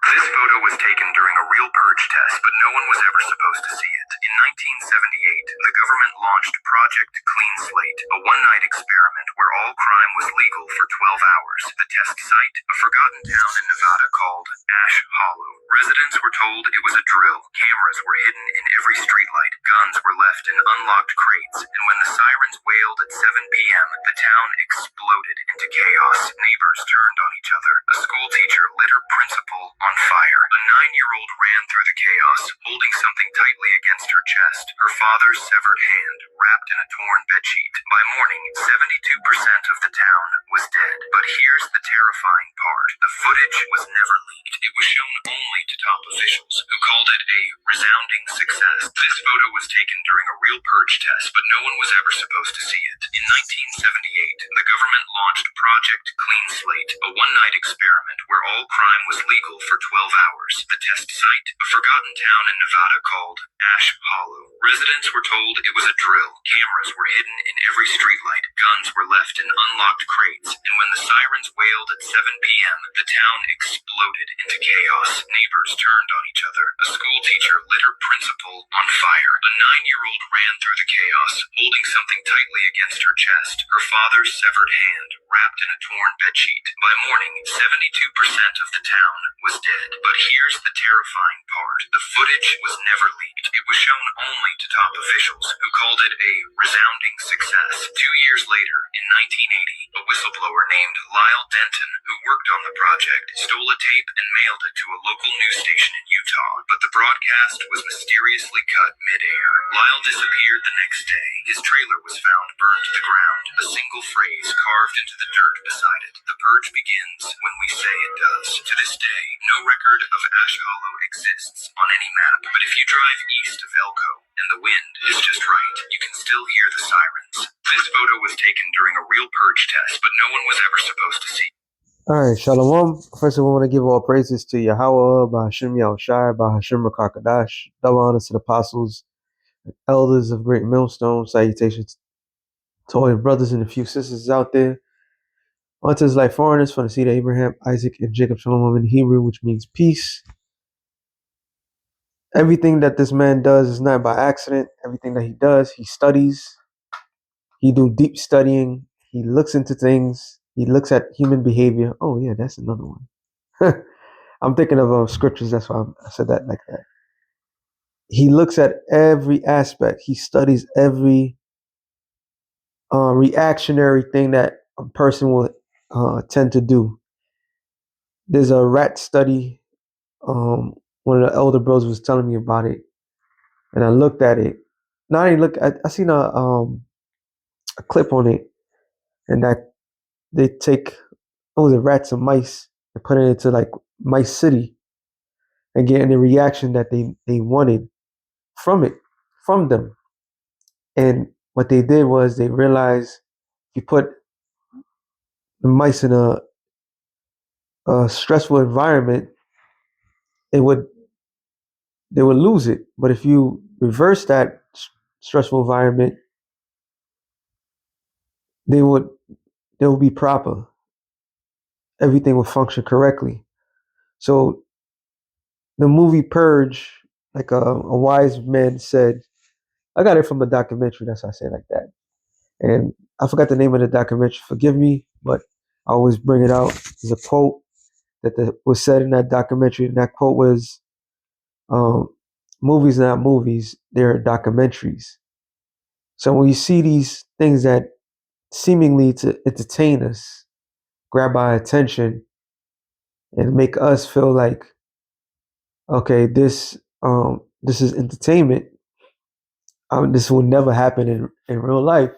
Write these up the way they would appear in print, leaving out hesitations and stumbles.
This photo was taken during a real purge test, but no one was ever supposed to see it. In 1978, the government launched Project Clean Slate, a one-night experiment where all crime was legal for 12 hours. The test site, a forgotten town in Nevada called Ash Hollow. Residents were told it was a drill. Cameras were hidden in every streetlight. Guns were left in unlocked crates. And when the sirens wailed at 7 p.m., the town exploded into chaos. Neighbors turned on each other. A school teacher lit her principal on fire. A 9-year-old ran through the chaos, holding something tightly against her chest. Her father's severed hand, wrapped in a torn bedsheet. By morning, 72% of the town was dead. But here's the terrifying part. The footage was never leaked. It was shown only to top officials, who called it a resounding success. This photo was taken during a real purge test, but no one was ever supposed to see it. In 1978, the government launched Project Clean Slate, a one-night experiment where all crime was legal for 12 hours. The test site, a forgotten town in Nevada called Ash Hollow. Residents were told it was a drill. Cameras were hidden in every streetlight. Guns were left in unlocked crates. And when the sirens wailed at 7 p.m., the town exploded into chaos. Neighbors turned on each other. A school teacher lit her principal on fire. A 9-year-old ran through the chaos, holding something tightly against her chest. Her father's severed hand, wrapped in a torn bedsheet. By morning, 72% of the town was dead. But here's the terrifying part. The footage was never leaked. It was shown only to top officials, who called it a resounding success. 2 years later, in 1980, a whistleblower named Lyle Denton, who worked on the project, stole a tape and mailed it to a local news station in Utah. But the broadcast was mysteriously cut mid-air. Lyle disappeared the next day. His trailer was found burned to the ground, a single phrase carved into the dirt beside it. The purge begins when we say it does. To this day, no record of Ash Hollow exists on any map. But if you drive east of Elko, and the wind is just right, you can still hear the sirens. This photo was taken during a real purge test, but no one was ever supposed to see. All right, Shalom. First of all, I want to give all praises to Yahweh, Bahashim Yahushai, Bahashim Rakakadash. Double honors to the apostles, elders of Great Millstone. Salutations to all your brothers and a few sisters out there. Unto his life foreigners from the seed of Abraham, Isaac, and Jacob. Shalom in Hebrew, which means peace. Everything that this man does is not by accident. Everything that he does, he studies. He do deep studying. He looks into things. He looks at human behavior. Oh, yeah, that's another one. I'm thinking of scriptures. That's why I said that like that. He looks at every aspect. He studies every reactionary thing that a person will tend to do. There's a rat study. One of the elder bros was telling me about it, and I looked at it. Not even look. I seen a clip on it, and that they take rats and mice and put it into like Mice City, and getting the reaction that they wanted from them. And what they did was they realized if you put the mice in a stressful environment, they would lose it. But if you reverse that stressful environment, they would be proper. Everything would function correctly. So the movie Purge, like a wise man said, I got it from a documentary. That's why I say it like that. And I forgot the name of the documentary. Forgive me, but I always bring it out. There's a quote that was said in that documentary. And that quote was, movies are not movies, they're documentaries. So when you see these things that seemingly to entertain us, grab our attention, and make us feel like, okay, this is entertainment. This will never happen in real life.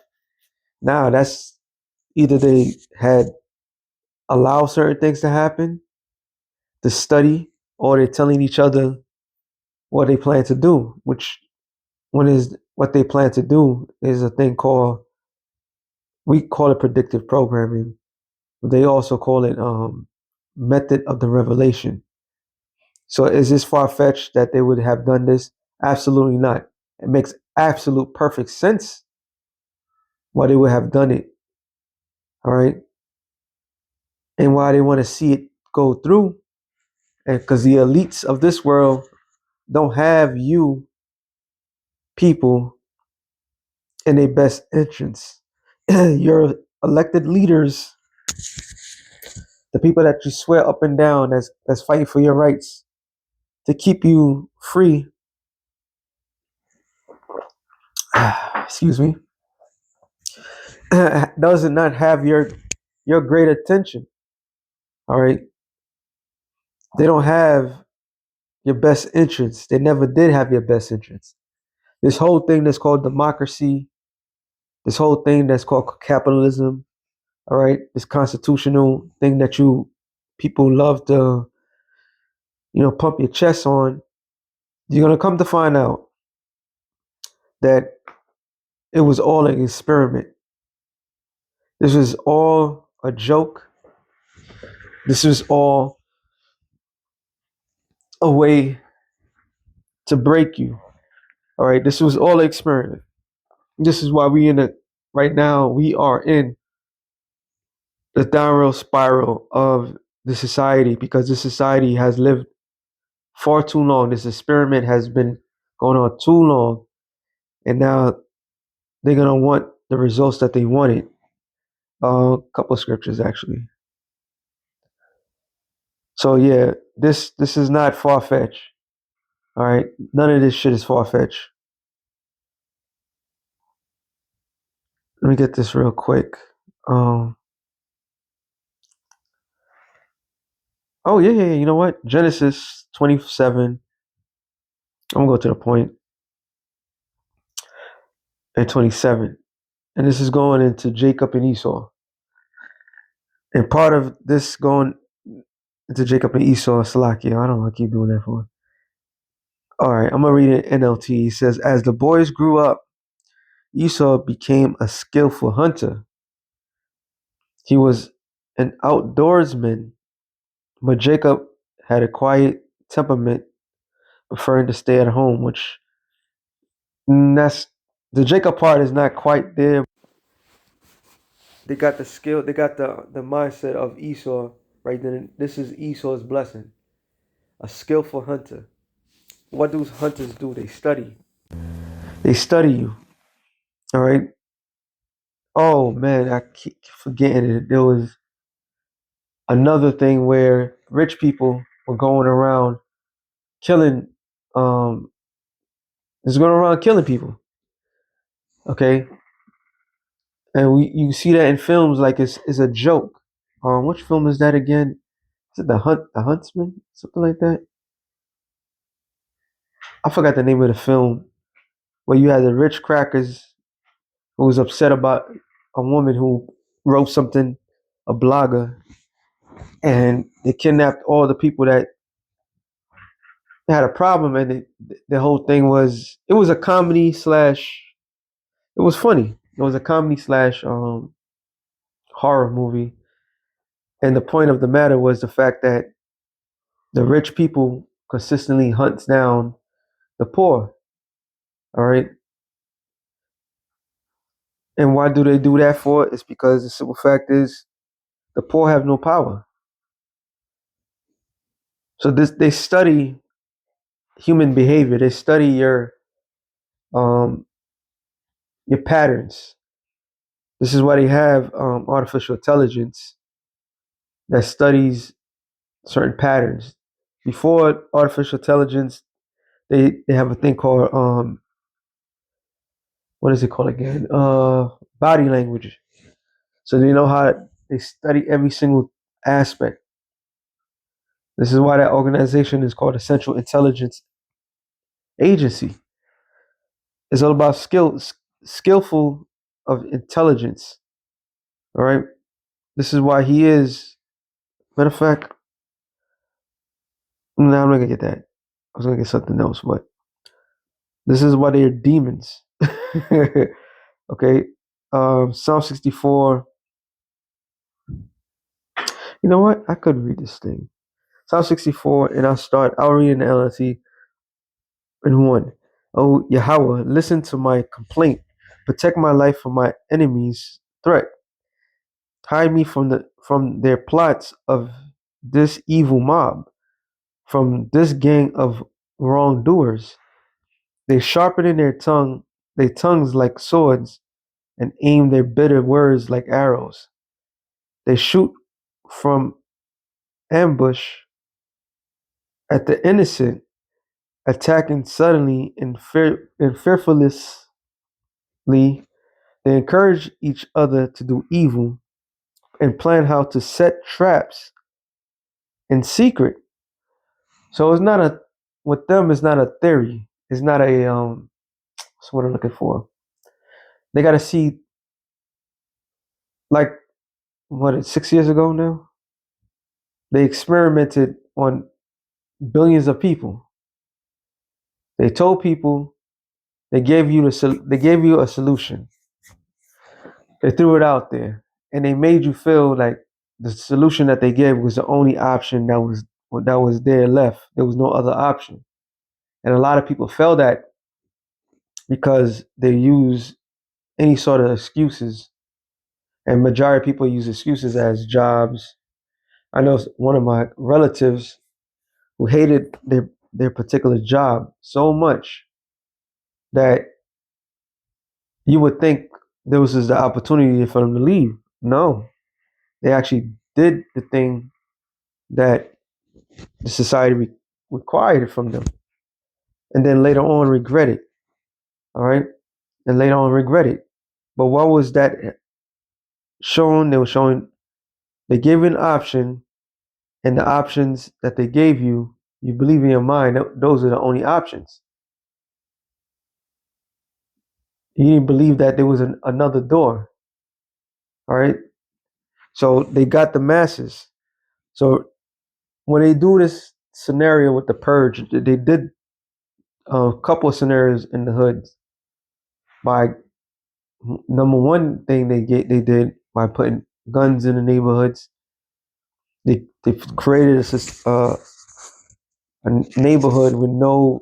Now that's either they had allowed certain things to happen, to study, or they're telling each other what they plan to do, which one is what they plan to do is a thing called, we call it predictive programming. They also call it method of the revelation. So is this far-fetched that they would have done this? Absolutely not. It makes absolute perfect sense why they would have done it. All right. And why they want to see it go through And because the elites of this world don't have you people in their best interests. Your elected leaders, the people that you swear up and down that's fighting for your rights to keep you free, excuse me, does not have your great attention. All right. They don't have your best interests. They never did have your best interests. This whole thing that's called democracy, this whole thing that's called capitalism, all right, this constitutional thing that you people love to, pump your chest on, you're gonna come to find out that it was all an experiment. This was all a joke. This was all a way to break you. All right, this was all an experiment. This is why we in it right now. We are in the downward spiral of the society because this society has lived far too long. This experiment has been going on too long, and now they're gonna want the results that they wanted. A couple of scriptures actually. So yeah, this is not far fetched. All right, none of this shit is far fetched. Let me get this real quick. Um. Oh yeah. You know what? Genesis 27. I'm gonna go to the point. At 27, and this is going into Jacob and Esau. And part of this going into Jacob and Esau, Salakia. I don't know. I keep doing that for. All right, I'm gonna read it in NLT. It says, as the boys grew up, Esau became a skillful hunter. He was an outdoorsman, but Jacob had a quiet temperament, preferring to stay at home. Which that's the Jacob part is not quite there. They got the skill. They got the mindset of Esau right then. This is Esau's blessing. A skillful hunter. What do hunters do? They study. They study you. All right. Oh man, I keep forgetting it. There was another thing where rich people were going around killing, just going around killing people. Okay, and you see that in films like it's a joke. Which film is that again? Is it the Huntsman, something like that? I forgot the name of the film where you had the rich crackers who was upset about a woman who wrote something, a blogger, and they kidnapped all the people that had a problem, and the whole thing was it was a comedy slash. It was funny. It was a comedy slash horror movie, and the point of the matter was the fact that the rich people consistently hunts down the poor. All right, and why do they do that for? It's because the simple fact is the poor have no power. So this they study human behavior. They study um your patterns. This is why they have artificial intelligence that studies certain patterns. Before artificial intelligence, they have a thing called what is it called again? Body language. So they know how they study every single aspect. This is why that organization is called the Central Intelligence Agency. It's all about skillful of intelligence. All right. This is why he is. Matter of fact, no, I'm not gonna get that. I was gonna get something else, but this is why they're demons. Okay. Psalm 64. You know what? I could read this thing. Psalm 64, and I'll read in the LSE in one. Oh, Yahweh, listen to my complaint. Protect my life from my enemies' threat. Hide me from their plots of this evil mob. from this gang of wrongdoers. They sharpen their tongues like swords, and aim their bitter words like arrows. They shoot from ambush at the innocent, attacking suddenly and fearfully. They encourage each other to do evil and plan how to set traps in secret. So it's not a with them. It's not a theory. It's not a That's what I'm looking for. They got to see like what 6 years ago now. They experimented on billions of people. They told people they gave you a solution. They threw it out there, and they made you feel like the solution that they gave was the only option that was there left. There was no other option, and a lot of people felt that because they use any sort of excuses, and majority of people use excuses as jobs. I know one of my relatives who hated their particular job so much that you would think there was just the opportunity for them to leave. No, they actually did the thing that the society required from them, and then later on regret it. All right, and later on regret it. But what was that showing? They were showing they gave you an option, and the options that they gave you, you believe in your mind those are the only options. You didn't believe that there was another door. All right, so they got the masses. So when they do this scenario with the purge, they did a couple of scenarios in the hood by number one thing they did by putting guns in the neighborhoods. They created a neighborhood with no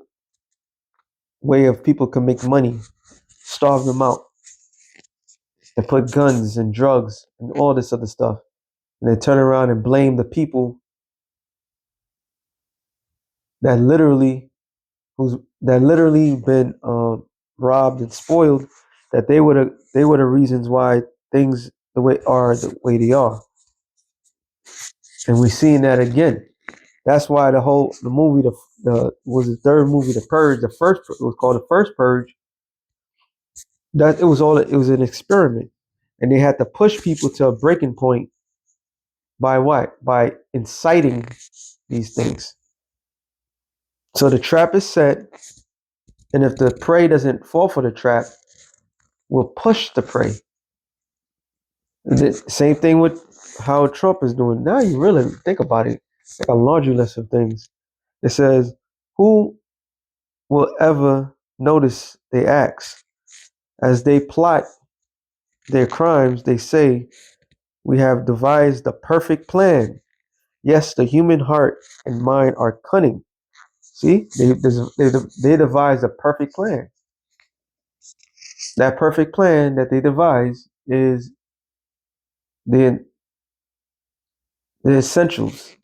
way of people can make money, starve them out, and put guns and drugs and all this other stuff, and then turn around and blame the people that literally that literally been robbed and spoiled. That they were the reasons why things the way they are, and we're seeing that again. That's why the movie the was the third movie, The Purge. The first it was called The First Purge. That it was an experiment, and they had to push people to a breaking point by what? By inciting these things. So the trap is set, and if the prey doesn't fall for the trap, we'll push the prey. The same thing with how Trump is doing. Now you really think about it, like a laundry list of things. It says, "Who will ever notice?" They ask. As they plot their crimes, they say, "We have devised the perfect plan." Yes, the human heart and mind are cunning. See, they devised a perfect plan. That perfect plan that they devise is the the essentials.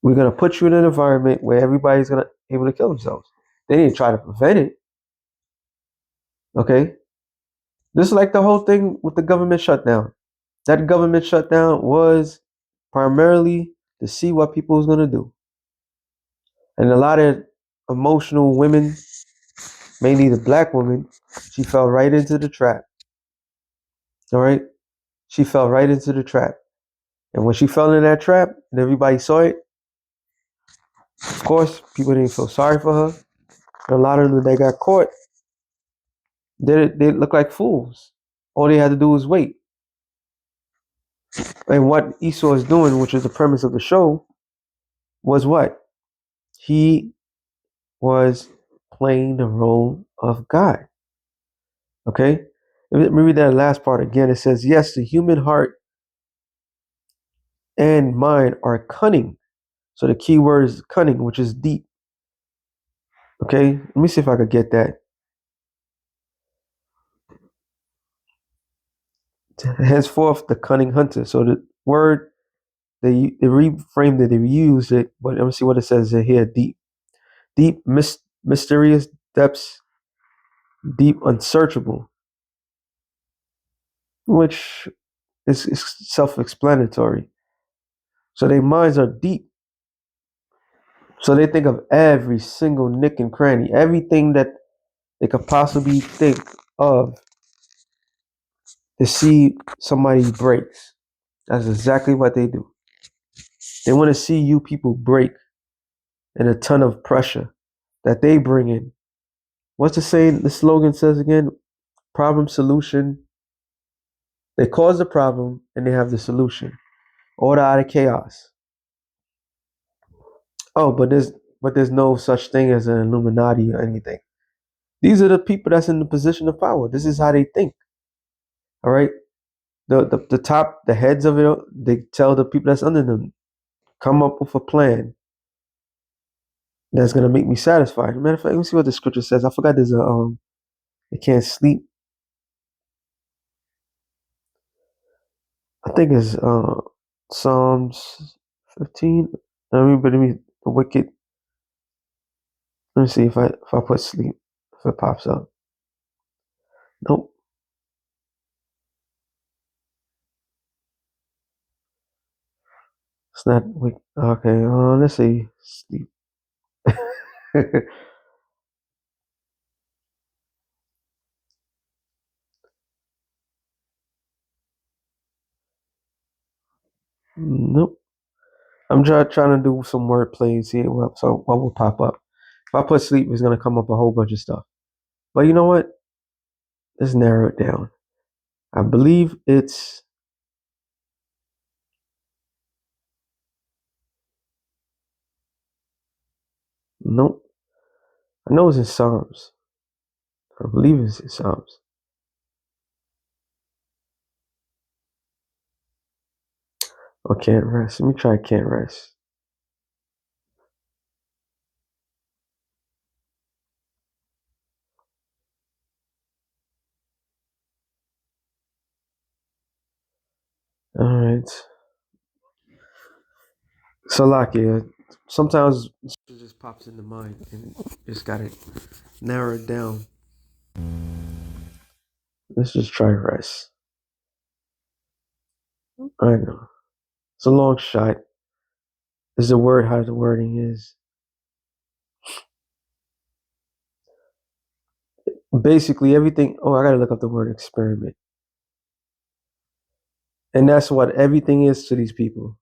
We're gonna put you in an environment where everybody's gonna able to kill themselves. They didn't try to prevent it. Okay, just like the whole thing with the government shutdown. That government shutdown was primarily to see what people was gonna do, and a lot of emotional women, mainly the black woman, she fell right into the trap. All right, she fell right into the trap, and when she fell in that trap, and everybody saw it, of course, people didn't feel sorry for her. And a lot of them that got caught, they looked like fools. All they had to do was wait. And what Esau is doing, which is the premise of the show, was what? He was playing the role of God. Okay? Let me read that last part again. It says, yes, the human heart and mind are cunning. So the key word is cunning, which is deep. Okay? Let me see if I could get that. Henceforth, the cunning hunter. So the word they reframed it, they reused it, but let me see what it says here. Deep, mysterious depths, deep, unsearchable, which is self-explanatory. So their minds are deep. So they think of every single nick and cranny, everything that they could possibly think of to see somebody breaks. That's exactly what they do. They want to see you people break in a ton of pressure that they bring in. What's the saying? The slogan says again: problem, solution. They cause the problem and they have the solution. Order out of chaos. Oh, but there's no such thing as an Illuminati or anything. These are the people that's in the position of power. This is how they think. All right. The top, the heads of it, they tell the people that's under them, come up with a plan that's gonna make me satisfied. Matter of fact, let me see what the scripture says. I forgot there's they can't sleep. I think it's Psalms 15. But the wicked. Let me see if I put sleep, if it pops up. Nope, it's not wicked. Okay, let's see sleep. Nope. I'm trying to do some wordplay and see what will pop up. If I put sleep, it's gonna come up a whole bunch of stuff. But you know what? Let's narrow it down. I believe it's nope. I know it's in Psalms. I believe it's in Psalms. Or can't rest. Let me try can't rest. All right. So Lakia, sometimes it just pops into mind and just gotta narrow it down. Let's just try rest. I know. It's a long shot. Is the word how the wording is. Basically everything I gotta look up the word experiment. And that's what everything is to these people.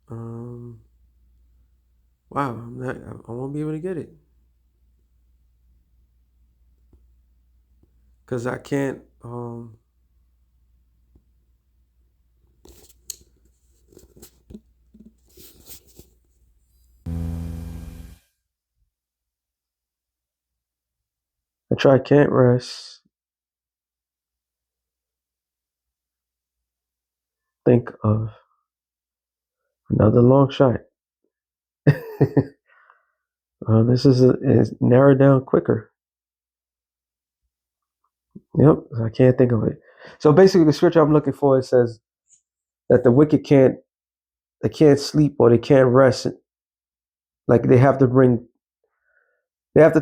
Um wow, I won't be able to get it. Cause I can't I try can't rest. Think of another long shot. This is narrowed down quicker. Yep, I can't think of it. So basically, the scripture I'm looking for, it says that the wicked they can't sleep or they can't rest. Like they have to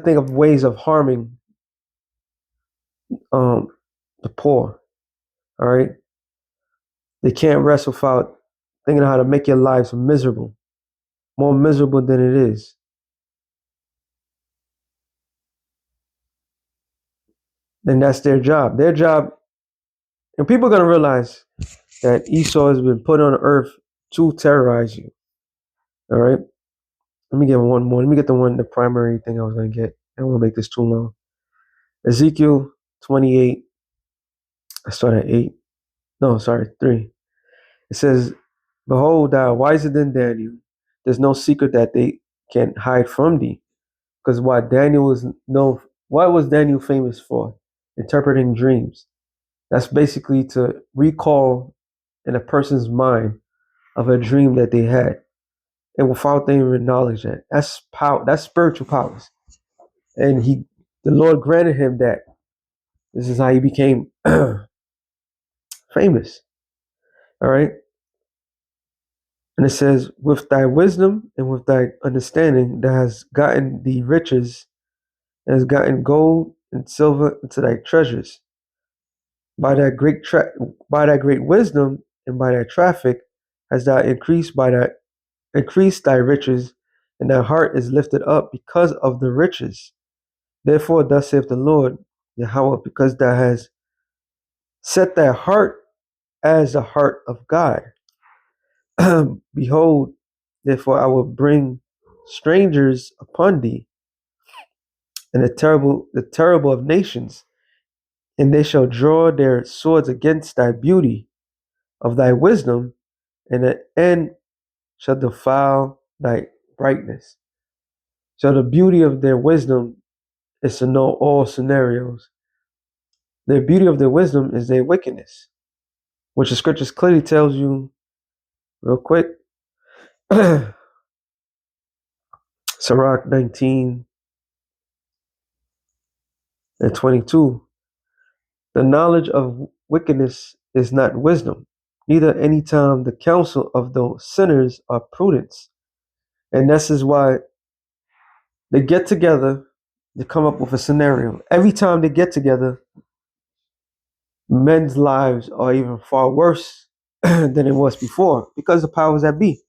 think of ways of harming um the poor. All right, they can't rest without thinking of how to make your lives miserable, more miserable than it is. And that's their job. Their job, and people are gonna realize that Esau has been put on earth to terrorize you. All right. Let me get one more. Let me get the primary thing I was going to get. I don't want to make this too long. Ezekiel 28. I start at 8. No, sorry, 3. It says, behold, thou wiser than Daniel. There's no secret that they can hide from thee. Because what was Daniel famous for? Interpreting dreams. That's basically to recall in a person's mind of a dream that they had. And without them even acknowledge that. That's power. That's spiritual powers. And The Lord granted him that. This is how he became famous. All right. And it says, with thy wisdom and with thy understanding, thou hast gotten thee riches, and hast gotten gold and silver into thy treasures. By thy great wisdom and by thy traffic hast thou increased thy riches, and thy heart is lifted up because of the riches. Therefore, thus saith the Lord Yahweh, because thou hast set thy heart as the heart of God. Behold, therefore I will bring strangers upon thee, and the terrible of nations, and they shall draw their swords against thy beauty of thy wisdom, and the end shall defile thy brightness. So the beauty of their wisdom is to know all scenarios. The beauty of their wisdom is their wickedness, which the scriptures clearly tells you real quick. Sirach 19 and 22. The knowledge of wickedness is not wisdom, neither any time the counsel of those sinners are prudence. And this is why they get together to come up with a scenario. Every time they get together, men's lives are even far worse than it was before because the powers that be.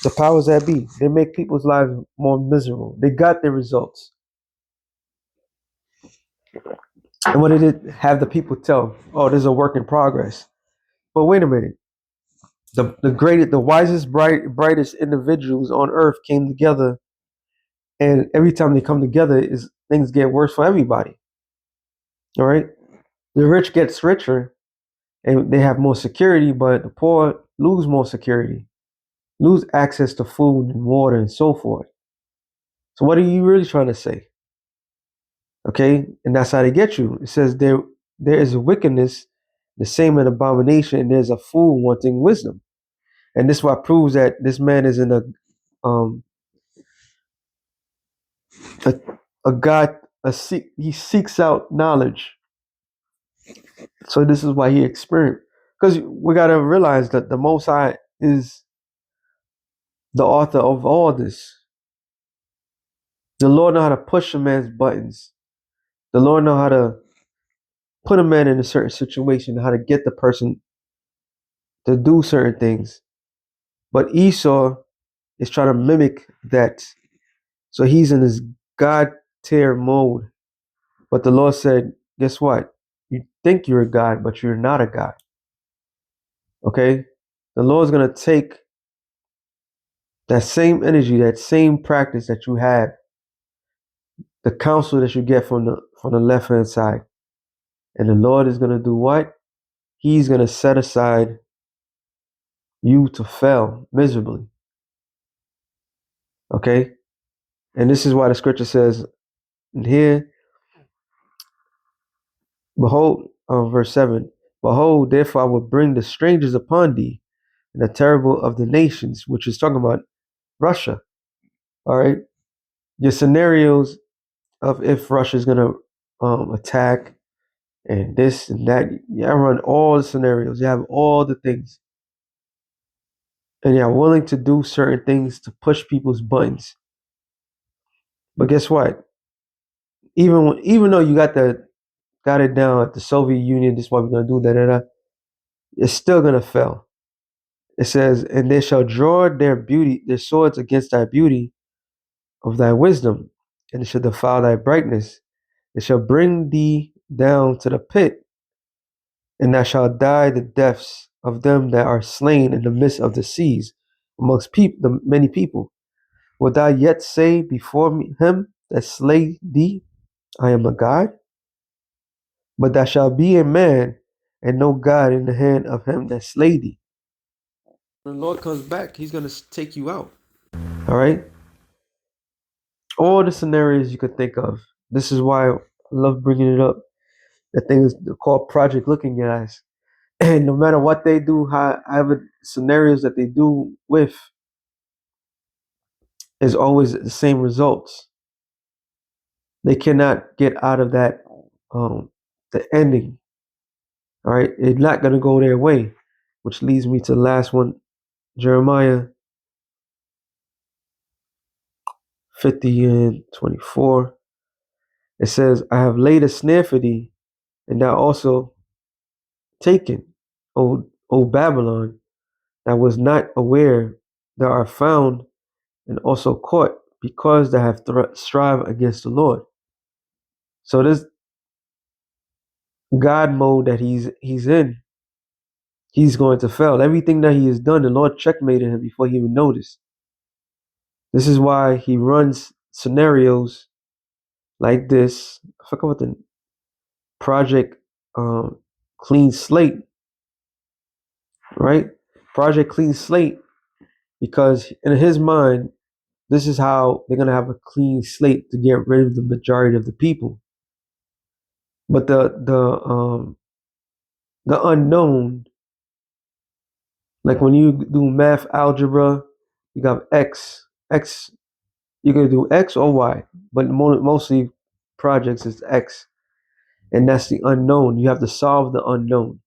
The powers that be. They make people's lives more miserable. They got their results. And what did it have the people tell? Oh, there's a work in progress. But wait a minute. The wisest, brightest individuals on earth came together, and every time they come together, is things get worse for everybody. All right, the rich gets richer, and they have more security, but the poor lose more security, lose access to food and water and so forth. So what are you really trying to say? Okay, and that's how they get you. It says there is a wickedness, the same an abomination, and there's a fool wanting wisdom, and this what proves that this man is in um a, a God, he seeks out knowledge. So this is why he experienced. Because we got to realize that the Most High is the author of all this. The Lord know how to push a man's buttons. The Lord know how to put a man in a certain situation, how to get the person to do certain things. But Esau is trying to mimic that. So he's in this God tier mode. But the Lord said, guess what? You think you're a God, but you're not a God. Okay? The Lord's going to take that same energy, that same practice that you have, the counsel that you get from the left hand side. And the Lord is going to do what? He's going to set aside you to fail miserably. Okay? And this is why the scripture says in here, behold, verse 7, behold, therefore I will bring the strangers upon thee, and the terrible of the nations, which is talking about Russia. All right? Your scenarios of if Russia is going to attack and this and that. You run all the scenarios. You have all the things. And you're willing to do certain things to push people's buttons. But guess what? Even though you got it down at the Soviet Union, this is what we're gonna do, it's still gonna fail. It says, and they shall draw their swords against thy beauty of thy wisdom, and it shall defile thy brightness. It shall bring thee down to the pit, and thou shalt die the deaths of them that are slain in the midst of the seas, amongst the many people. Wilt thou yet say before him that slay thee, I am a God? But thou shalt be a man, and no God in the hand of him that slay thee. When the Lord comes back, he's going to take you out. All right? All the scenarios you could think of. This is why I love bringing it up. That thing is called Project Looking Guys. And no matter what they do, however scenarios that they do with, is always the same results. They cannot get out of that, the ending. All right, it's not going to go their way, which leads me to the last one, Jeremiah 50 and 24. It says, I have laid a snare for thee, and thou also taken, O Babylon, that was not aware, thou art found and also caught, because thou have strive against the Lord. So this God mode that he's in, he's going to fail. Everything that he has done, the Lord checkmated him before he even noticed. This is why he runs scenarios like this. I forgot what the project, clean slate, right? Project clean slate, because in his mind, this is how they're gonna have a clean slate to get rid of the majority of the people. But the unknown, like when you do math algebra, you got x. You can do x or y, but mostly projects is x, and that's the unknown. You have to solve the unknown.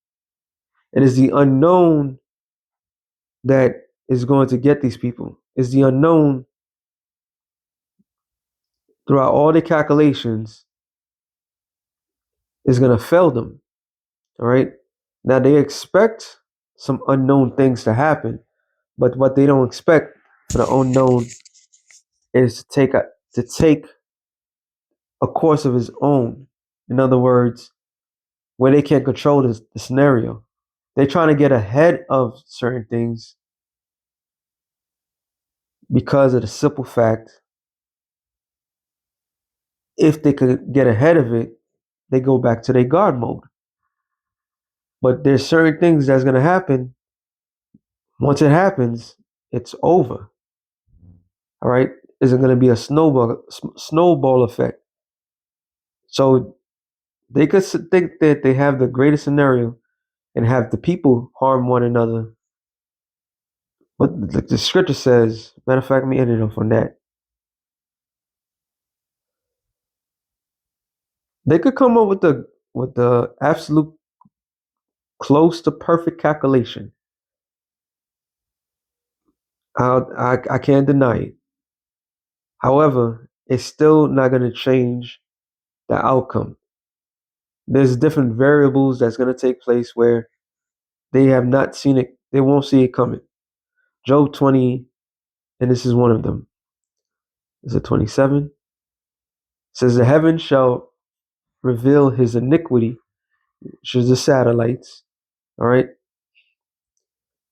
It is the unknown that is going to get these people. It's the unknown throughout all the calculations is going to fail them. All right. Now they expect some unknown things to happen, but what they don't expect for the unknown is to take a course of his own. In other words, where they can't control the scenario. They're trying to get ahead of certain things because of the simple fact, if they could get ahead of it, they go back to their God mode. But there's certain things that's going to happen. Once it happens, it's over. All right. Is it going to be a snowball effect? So they could think that they have the greatest scenario and have the people harm one another. But the scripture says, matter of fact, let me end it off on that. They could come up with the absolute close to perfect calculation. I can't deny it. However, it's still not going to change the outcome. There's different variables that's going to take place where they have not seen it. They won't see it coming. Job 20, and this is one of them. Is it 27? It says, the heaven shall reveal his iniquity, which is the satellites. All right.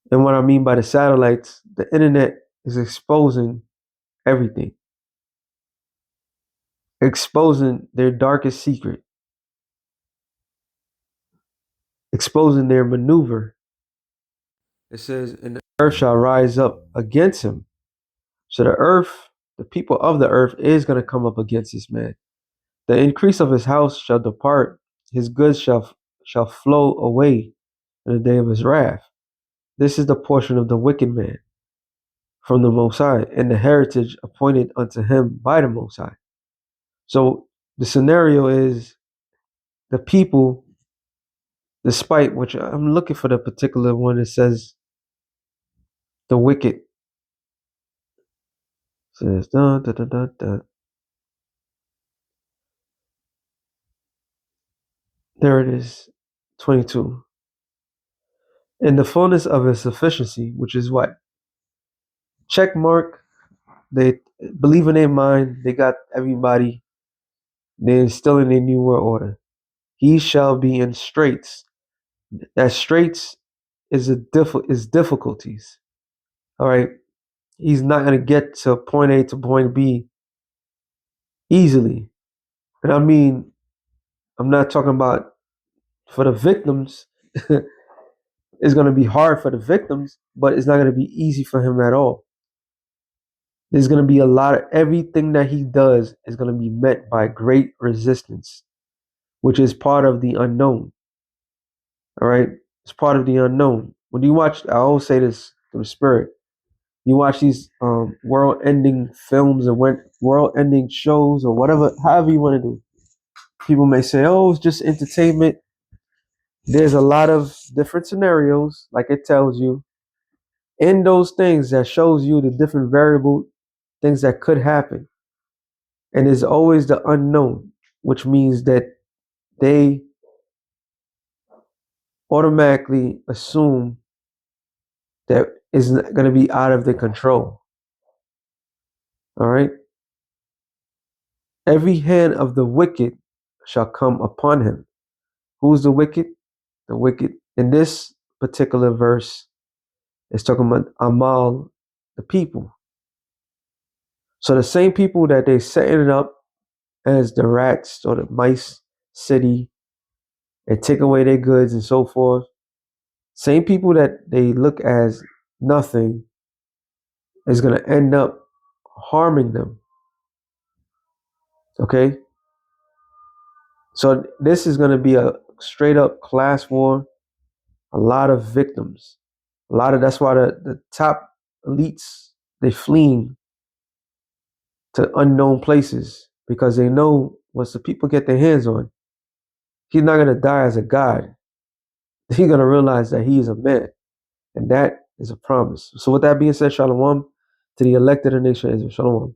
And what I mean by the satellites, the internet is exposing everything, exposing their darkest secret, exposing their maneuver. It says, and the earth shall rise up against him. So the earth, the people of the earth is going to come up against this man. The increase of his house shall depart, his goods shall flow away in the day of his wrath. This is the portion of the wicked man from the Most High, and the heritage appointed unto him by the Most High. So the scenario is the people, despite which I'm looking for the particular one that says the wicked. It says dun, dun, dun, dun, dun. There it is, 22. In the fullness of his sufficiency, which is what? Check mark. They believe in their mind. They got everybody. They're still in their new world order. He shall be in straits. That straits is is difficulties. All right. He's not gonna get to point A to point B easily. And I mean, I'm not talking about for the victims. It's gonna be hard for the victims, but it's not gonna be easy for him at all. There's going to be a lot of everything that he does is going to be met by great resistance, which is part of the unknown. All right. It's part of the unknown. When you watch, I always say this through the spirit. You watch these world-ending films and world-ending shows or whatever, however you want to do. People may say, "Oh, it's just entertainment." There's a lot of different scenarios, like it tells you in those things that shows you the different variable things that could happen, and there's always the unknown, which means that they automatically assume that is going to be out of their control. All right. Every hand of the wicked shall come upon him. Who's the wicked? The wicked in this particular verse is talking about Amal, the people. So the same people that they setting it up as the rats or the mice city and take away their goods and so forth. Same people that they look as nothing is going to end up harming them. Okay? So this is going to be a straight up class war, a lot of victims. That's why the top elites, they fleeing to unknown places because they know once the people get their hands on, he's not going to die as a god. He's going to realize that he is a man. And that is a promise. So with that being said, Shalom to the elected of the nation Israel. Shalom.